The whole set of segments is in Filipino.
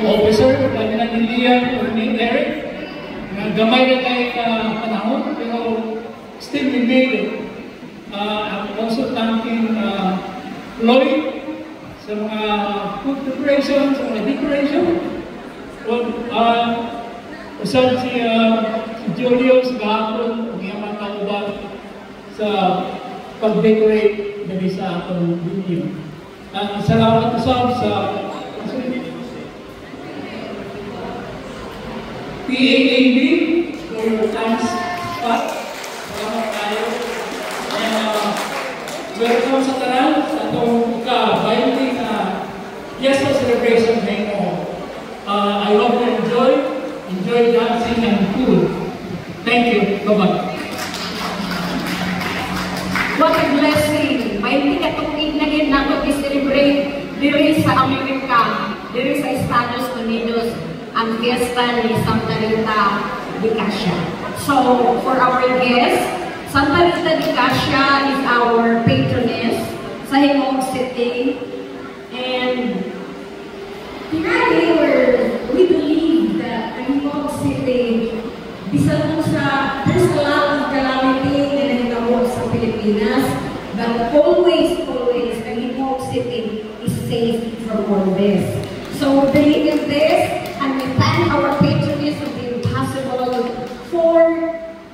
officer, lagi na Lilian o ni Eric. Gamay na tayo panahon, pero still we made it. I'm also thanking Lloyd sa mga food preparation, sa mga decoration. Usad si Julio sa gahapon, ang mga kauban sa pag-decorate na sa atong building. Salamat usab sa PAAB for your thanks spot. Salamat tayo. And welcome sa tanan sa itong ka-binding Fiesta celebration ngayon. I hope you enjoy dancing and food. Thank you. Bye-bye. What a blessing! May katong ignagin na ito i-celebrate diri sa Amerika, diri sa Estados Unidos, ang fiesta ni Santa Rita de Casia. So, for our guests, Santa Rita de Casia is our patroness sa Himog City. And we believe that ang Himog City, bisan sa there's a lot of calamity na nahitabo sa Pilipinas, but always, ang Himog City is safe from all this. So, believe in this, and we thank our patroness of the impossible for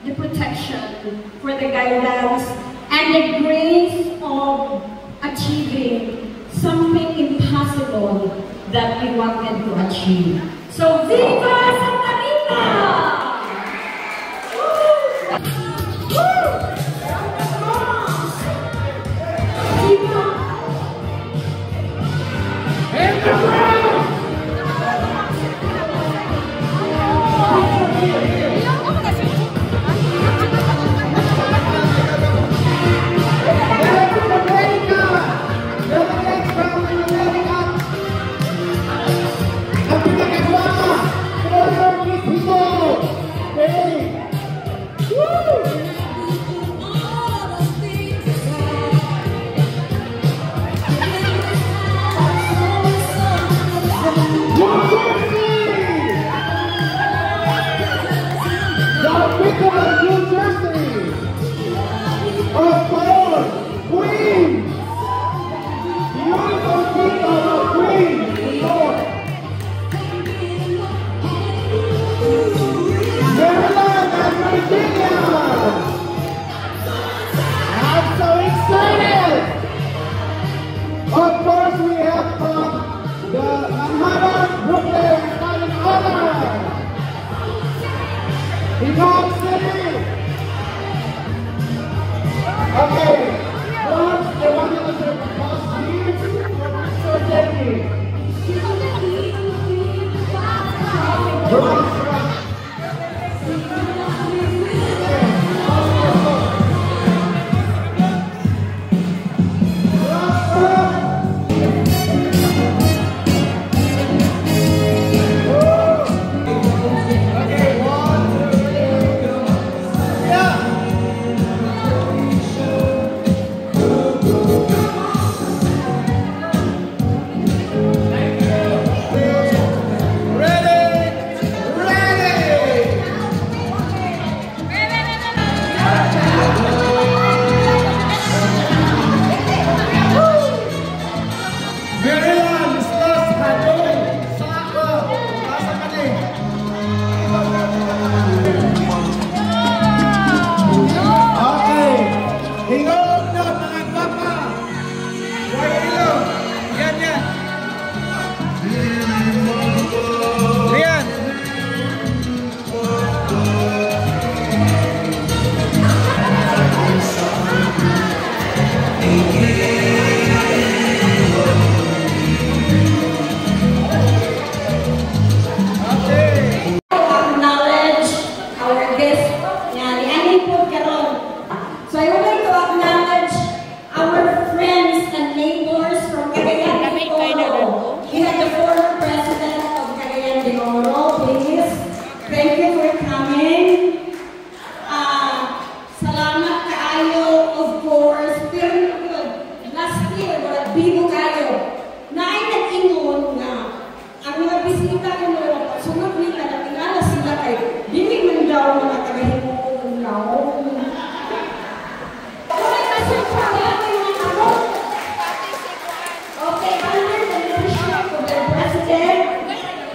the protection, for the guidance, and the grace of achieving something impossible that we wanted to achieve. So, Viva Santa Rita! Ready?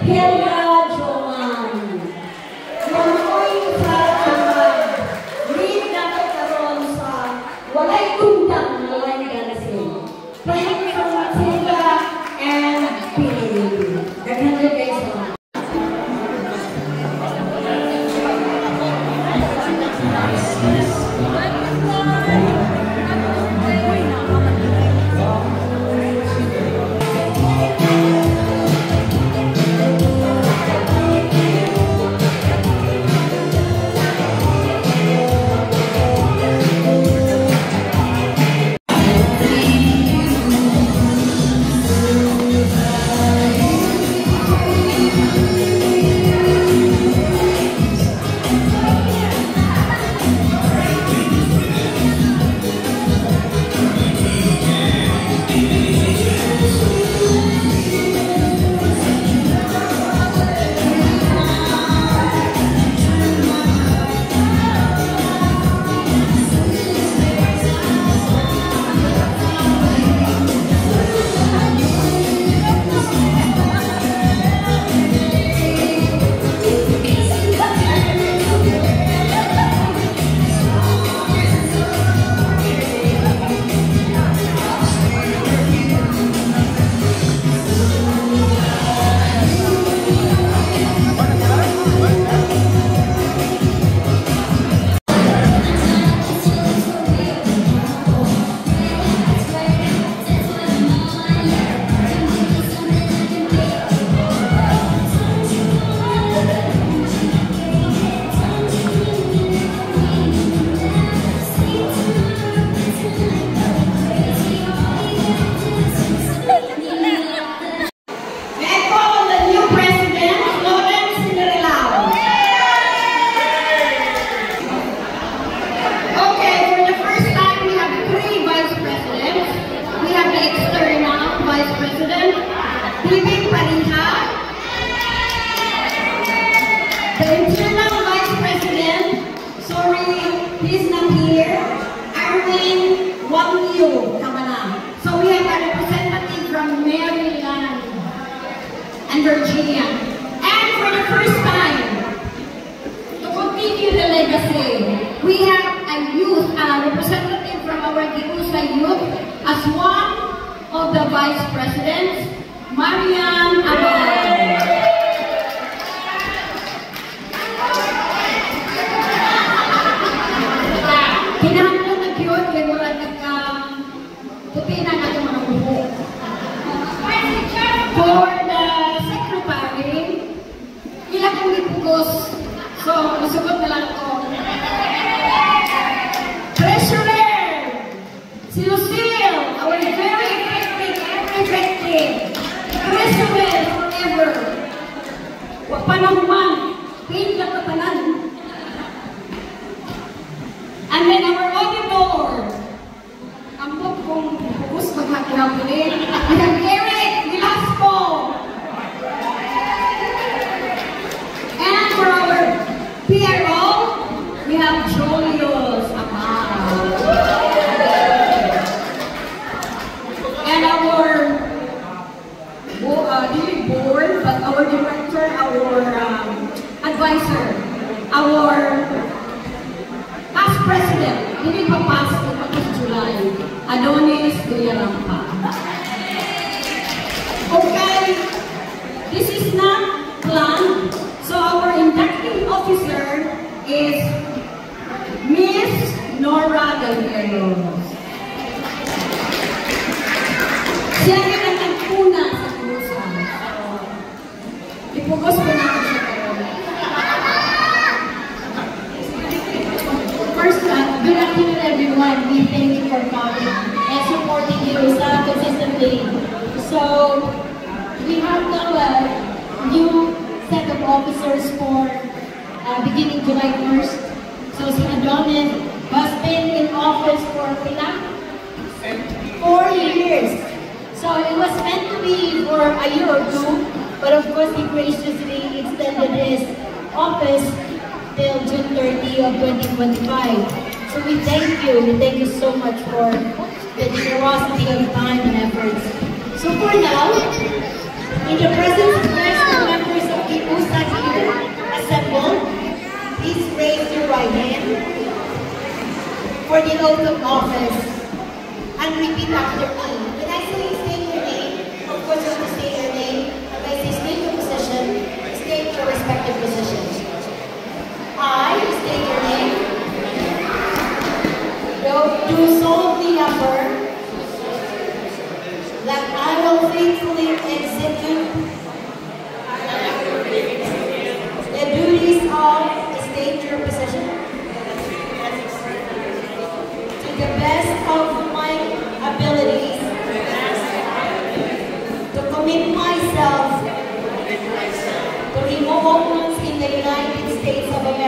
Helga Joman. Mamoy sa Joman. Lead na karon sa walay tundang na line dancing. Playing from Matilda and Pili. Daghan kayo guys. Virginia. And for the first time, to continue the legacy, we have a youth representative from our Gibusa youth as one of the vice presidents, Marian Abad. Kinahanglan na cute kay wala puti na natin mga buho. For the secretary, ilang kong ipugos. So, masugot na lang ako. Treasurer, si Lucille, our very effective. Treasurer forever. Wag pa na human. Pain na patanan. And then our auditor, ang kong pugos maghapon-hapon. We have Eric Velasco. And for our PRO, we have Julius Amaro. And our board, but our director, our advisor, our past president, hindi pa past July, Adonis Villarampa. Okay, this is not planned. So our inducting officer is Miss Nora Galleros. Siya rin ang nagpuna sa Kusa. Ipugos ko na ako siya karon. First, good afternoon everyone. We thank you for coming and supporting Gibusa consistently. So, we have now a new set of officers for beginning July 1st. So, si Adonis has been in office for 4 years. So, it was meant to be for a year or two, but of course, he graciously extended his office till June 30 of 2025. So, we thank you. We thank you so much for the generosity of time and efforts. So, for now, in the presence of members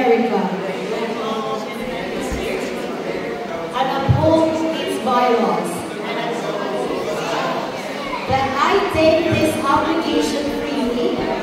America and uphold its bylaws. That I take this obligation freely